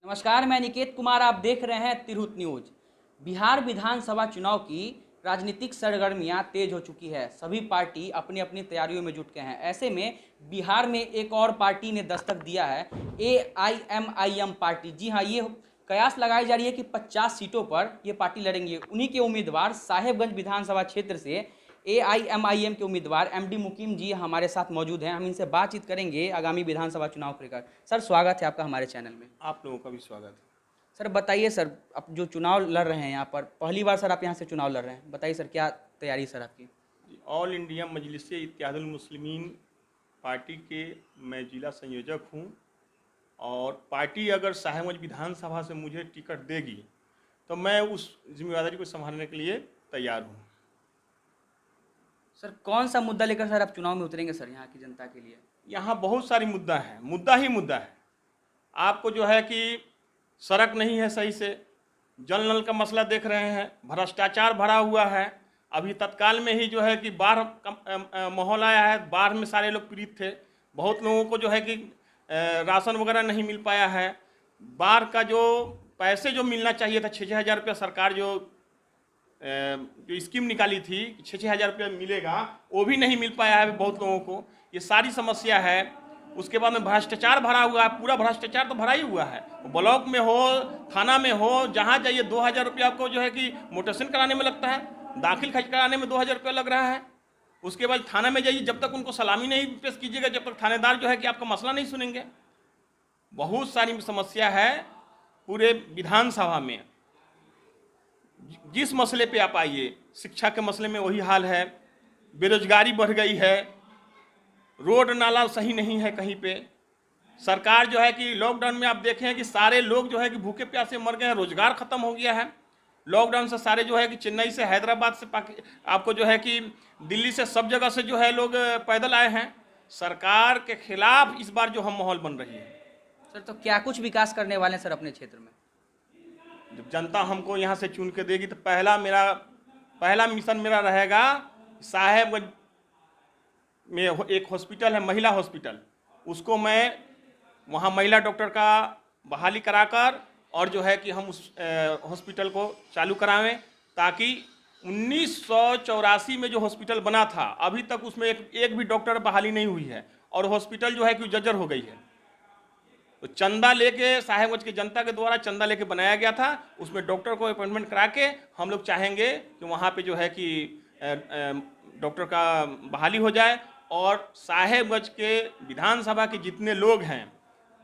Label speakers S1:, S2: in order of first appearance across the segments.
S1: नमस्कार, मैं निकेत कुमार। आप देख रहे हैं तिरहुत न्यूज। बिहार विधानसभा चुनाव की राजनीतिक सरगर्मियां तेज हो चुकी है। सभी पार्टी अपनी अपनी तैयारियों में जुट गए हैं। ऐसे में बिहार में एक और पार्टी ने दस्तक दिया है, AIMIM पार्टी। जी हां, ये कयास लगाई जा रही है कि 50 सीटों पर ये पार्टी लड़ेंगे। उन्हीं के उम्मीदवार साहेबगंज विधानसभा क्षेत्र से AIMIM के उम्मीदवार MD मुकीम जी हमारे साथ मौजूद हैं। हम इनसे बातचीत करेंगे आगामी विधानसभा चुनाव को लेकर। सर, स्वागत है आपका हमारे चैनल में।
S2: आप लोगों का भी स्वागत है।
S1: सर बताइए सर, आप जो चुनाव लड़ रहे हैं यहाँ पर, पहली बार सर आप यहाँ से चुनाव लड़ रहे हैं, बताइए सर क्या तैयारी सर आपकी?
S2: ऑल इंडिया मजलिस इत्तेहादुल मुस्लिमीन पार्टी के मैं जिला संयोजक हूँ और पार्टी अगर साहेबगंज विधानसभा से मुझे टिकट देगी तो मैं उस जिम्मेदारी को संभालने के लिए तैयार हूँ।
S1: सर कौन सा मुद्दा लेकर सर आप चुनाव में उतरेंगे सर यहाँ की जनता के लिए?
S2: यहाँ बहुत सारी मुद्दा है, मुद्दा ही मुद्दा है। आपको जो है कि सड़क नहीं है सही से, जल नल का मसला देख रहे हैं, भ्रष्टाचार भरा हुआ है। अभी तत्काल में ही जो है कि बाढ़ का माहौल आया है, बाढ़ में सारे लोग पीड़ित थे। बहुत लोगों को जो है कि राशन वगैरह नहीं मिल पाया है। बाढ़ का जो पैसे जो मिलना चाहिए था, 6-6 हज़ार रुपया सरकार जो स्कीम निकाली थी, 6-6 हज़ार रुपया मिलेगा, वो भी नहीं मिल पाया है बहुत लोगों को। ये सारी समस्या है। उसके बाद में भ्रष्टाचार भरा हुआ है, पूरा भ्रष्टाचार तो भरा ही हुआ है। ब्लॉक में हो, थाना में हो, जहाँ जाइए 2,000 रुपया आपको जो है कि मोटेशन कराने में लगता है, दाखिल खर्च कराने में 2,000 रुपया लग रहा है। उसके बाद थाना में जाइए, जब तक उनको सलामी नहीं पेश कीजिएगा, जब तक थानेदार जो है कि आपका मसला नहीं सुनेंगे। बहुत सारी समस्या है पूरे विधानसभा में। जिस मसले पे आप आइए, शिक्षा के मसले में वही हाल है, बेरोजगारी बढ़ गई है, रोड नाला सही नहीं है कहीं पे। सरकार जो है कि लॉकडाउन में आप देखें कि सारे लोग जो है कि भूखे प्यासे मर गए हैं, रोजगार खत्म हो गया है। लॉकडाउन से सारे जो है कि चेन्नई से, हैदराबाद से, आपको जो है कि दिल्ली से, सब जगह से जो है लोग पैदल आए हैं। सरकार के खिलाफ इस बार जो हम माहौल बन रही है।
S1: सर तो क्या कुछ विकास करने वाले हैं सर अपने क्षेत्र में?
S2: जब जनता हमको यहाँ से चुन के देगी तो पहला मिशन मेरा रहेगा, साहेबगंज में एक हॉस्पिटल है, महिला हॉस्पिटल, उसको मैं वहाँ महिला डॉक्टर का बहाली कराकर और जो है कि हम उस हॉस्पिटल को चालू करावें, ताकि 1984 में जो हॉस्पिटल बना था अभी तक उसमें एक भी डॉक्टर बहाली नहीं हुई है और हॉस्पिटल जो है कि जर्जर हो गई है। तो चंदा लेके, साहेबगंज की जनता के द्वारा चंदा लेके बनाया गया था। उसमें डॉक्टर को अपॉइंटमेंट करा के हम लोग चाहेंगे कि वहाँ पे जो है कि डॉक्टर का बहाली हो जाए और साहेबगंज के विधानसभा के जितने लोग हैं,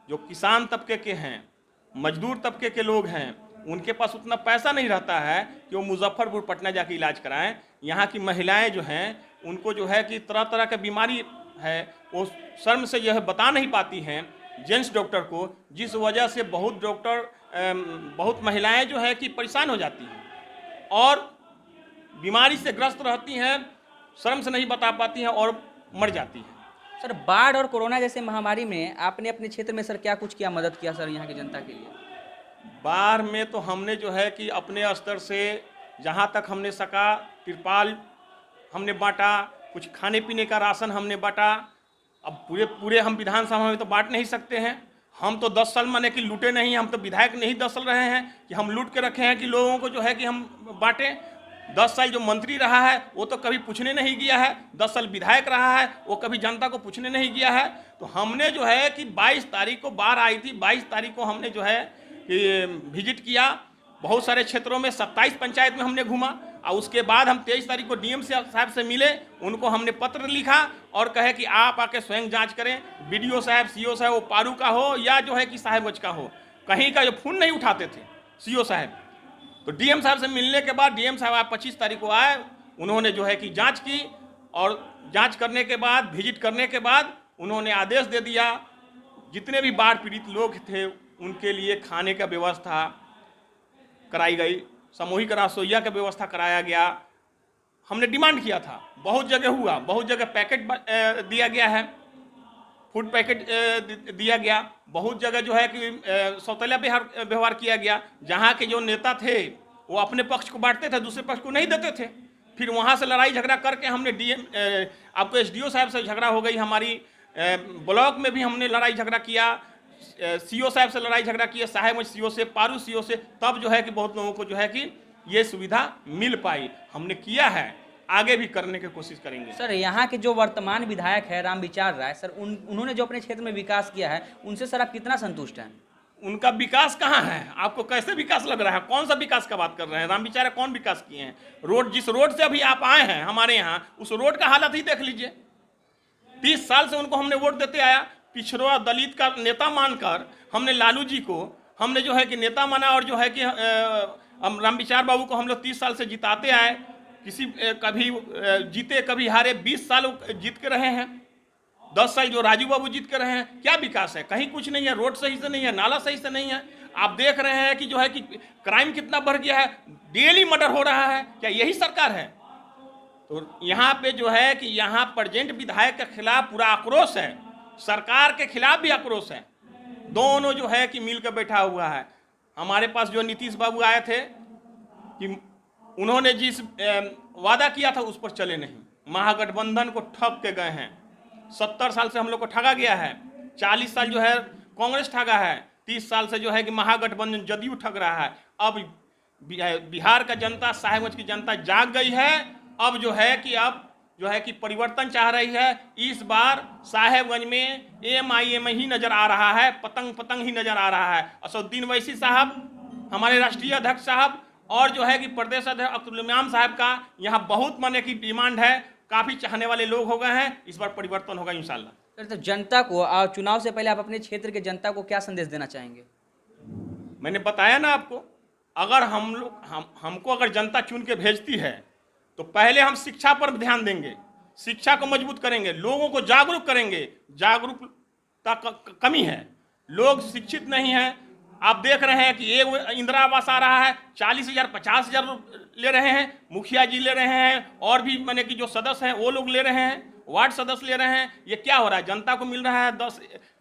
S2: जो किसान तबके के हैं, मजदूर तबके के लोग हैं, उनके पास उतना पैसा नहीं रहता है कि वो मुजफ्फरपुर, पटना जाके इलाज कराएं। यहाँ की महिलाएं जो हैं उनको जो है कि तरह तरह की बीमारी है, वो शर्म से यह बता नहीं पाती हैं जेंट्स डॉक्टर को, जिस वजह से बहुत महिलाएं जो है कि परेशान हो जाती हैं और बीमारी से ग्रस्त रहती हैं, शर्म से नहीं बता पाती हैं और मर जाती हैं।
S1: सर बाढ़ और कोरोना जैसे महामारी में आपने अपने क्षेत्र में सर क्या कुछ किया, मदद किया सर यहाँ की जनता के लिए?
S2: बाढ़ में तो हमने जो है कि अपने स्तर से जहाँ तक हमने सका, तिरपाल हमने बांटा, कुछ खाने पीने का राशन हमने बांटा। अब पूरे हम विधानसभा में तो बांट नहीं सकते हैं। हम तो 10 साल माने कि लूटे नहीं, हम तो विधायक नहीं 10 साल रहे हैं कि हम लूट के रखे हैं कि लोगों को जो है कि हम बांटें। 10 साल जो मंत्री रहा है वो तो कभी पूछने नहीं गया है, 10 साल विधायक रहा है वो कभी जनता को पूछने नहीं गया है। तो हमने जो है कि 22 तारीख को बाढ़ आई थी, 22 तारीख को हमने जो है कि विजिट किया बहुत सारे क्षेत्रों में, 27 पंचायत में हमने घूमा और उसके बाद हम 23 तारीख को DM साहब से मिले। उनको हमने पत्र लिखा और कहे कि आप आके स्वयं जांच करें, BDO साहब, CO साहब, वो पारू का हो या जो है कि साहेबगंज का हो, कहीं का जो फ़ोन नहीं उठाते थे CO साहब। तो DM साहब से मिलने के बाद DM साहब आप 25 तारीख को आए, उन्होंने जो है कि जांच की और जांच करने के बाद, विजिट करने के बाद उन्होंने आदेश दे दिया, जितने भी बाढ़ पीड़ित लोग थे उनके लिए खाने का व्यवस्था कराई गई, सामूहिक रसोइया का व्यवस्था कराया गया। हमने डिमांड किया था, बहुत जगह हुआ, बहुत जगह पैकेट दिया गया है, फूड पैकेट दिया गया, बहुत जगह जो है कि सौतेला व्यवहार किया गया। जहाँ के जो नेता थे वो अपने पक्ष को बांटते थे, दूसरे पक्ष को नहीं देते थे। फिर वहाँ से लड़ाई झगड़ा करके हमने आपको SDO साहब से झगड़ा हो गई हमारी, ब्लॉक में भी हमने लड़ाई झगड़ा किया, सीओ साहब से लड़ाई झगड़ा किए, साहेबगंज सीओ से, पारू सीओ से, तब जो है कि बहुत लोगों को जो है कि ये सुविधा मिल पाई। हमने किया है, आगे भी करने की कोशिश करेंगे।
S1: सर यहाँ के जो वर्तमान विधायक है रामविचार राय सर, उन्होंने जो अपने क्षेत्र में विकास किया है, उनसे सर आप कितना संतुष्ट हैं?
S2: उनका विकास कहाँ है? आपको कैसे विकास लग रहा है? कौन सा विकास का बात कर रहे हैं? रामविचार कौन विकास किए हैं? रोड, जिस रोड से अभी आप आए हैं हमारे यहाँ, उस रोड का हालत ही देख लीजिए। 30 साल से उनको हमने वोट देते आया, पिछड़ा दलित का नेता मानकर हमने लालू जी को हमने जो है कि नेता माना, और जो है कि रामविचार बाबू को हम लोग 30 साल से जिताते आए। कभी जीते कभी हारे, 20 साल जीत के रहे हैं, 10 साल जो राजू बाबू जीत के रहे हैं। क्या विकास है? कहीं कुछ नहीं है। रोड सही से नहीं है, नाला सही से नहीं है। आप देख रहे हैं कि जो है कि क्राइम कितना बढ़ गया है, डेली मर्डर हो रहा है। क्या यही सरकार है? तो यहाँ पे जो है कि यहाँ प्रेजेंट विधायक के खिलाफ पूरा आक्रोश है, सरकार के खिलाफ भी आक्रोश है। दोनों जो है कि मिल कर बैठा हुआ है। हमारे पास जो नीतीश बाबू आए थे कि उन्होंने जिस वादा किया था उस पर चले नहीं, महागठबंधन को ठग के गए हैं। 70 साल से हम लोग को ठगा गया है, 40 साल जो है कांग्रेस ठगा है, 30 साल से जो है कि महागठबंधन जदयू ठग रहा है। अब बिहार का जनता, साहेबगंज की जनता जाग गई है। अब जो है कि परिवर्तन चाह रही है। इस बार साहेबगंज में एमआईएम ही नजर आ रहा है, पतंग ही नजर आ रहा है। असदुद्दीन वैसी साहब, हमारे राष्ट्रीय अध्यक्ष साहब, और जो है कि प्रदेश अध्यक्ष अब्दुल इमाम साहब का यहाँ बहुत माने की डिमांड है। काफ़ी चाहने वाले लोग हो गए हैं। इस बार परिवर्तन होगा इंशाल्लाह।
S1: सर तो जनता को, चुनाव से पहले आप अपने क्षेत्र के जनता को क्या संदेश देना चाहेंगे?
S2: मैंने बताया ना आपको, अगर हमको अगर जनता चुन के भेजती है तो पहले हम शिक्षा पर ध्यान देंगे, शिक्षा को मजबूत करेंगे, लोगों को जागरूक करेंगे। जागरूकता कमी है, लोग शिक्षित नहीं है। आप देख रहे हैं कि एक इंदिरा आवास आ रहा है, 40,000 50,000 ले रहे हैं, मुखिया जी ले रहे हैं, और भी माने कि जो सदस्य हैं वो लोग ले रहे हैं, वार्ड सदस्य ले रहे हैं। ये क्या हो रहा है? जनता को मिल रहा है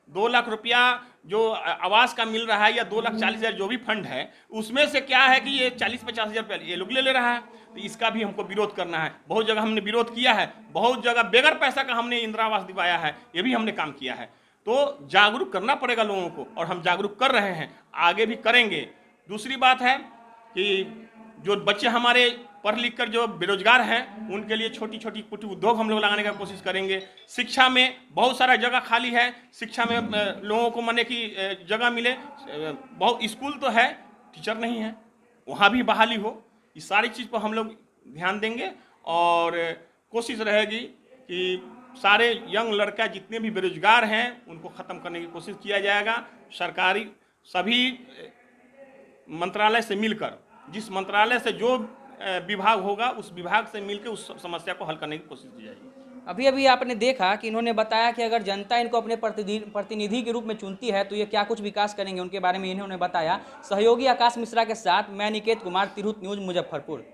S2: 2 लाख रुपया जो आवास का मिल रहा है, या 2,40,000 जो भी फंड है, उसमें से क्या है कि ये 40-50,000 रुपया ये लोग ले रहा है। तो इसका भी हमको विरोध करना है। बहुत जगह हमने विरोध किया है, बहुत जगह बगैर पैसा का हमने इंदिरा आवास दिवाया है, ये भी हमने काम किया है। तो जागरूक करना पड़ेगा लोगों को, और हम जागरूक कर रहे हैं, आगे भी करेंगे। दूसरी बात है कि जो बच्चे हमारे पढ़ लिख कर जो बेरोजगार हैं, उनके लिए छोटी छोटी कुटीर उद्योग हम लोग लगाने का कोशिश करेंगे। शिक्षा में बहुत सारा जगह खाली है, शिक्षा में लोगों को माने की जगह मिले। बहुत स्कूल तो है, टीचर नहीं है, वहाँ भी बहाली हो। इस सारी चीज़ पर हम लोग ध्यान देंगे, और कोशिश रहेगी कि सारे यंग लड़का जितने भी बेरोजगार हैं उनको ख़त्म करने की कोशिश किया जाएगा। सरकारी सभी मंत्रालय से मिलकर, जिस मंत्रालय से जो विभाग होगा उस विभाग से मिलकर उस समस्या को हल करने की कोशिश की जाएगी।
S1: अभी आपने देखा कि इन्होंने बताया कि अगर जनता इनको अपने प्रतिनिधि के रूप में चुनती है तो ये क्या कुछ विकास करेंगे, उनके बारे में इन्होंने बताया। सहयोगी आकाश मिश्रा के साथ मैं निकेत कुमार, तिरहुत न्यूज़, मुजफ्फरपुर।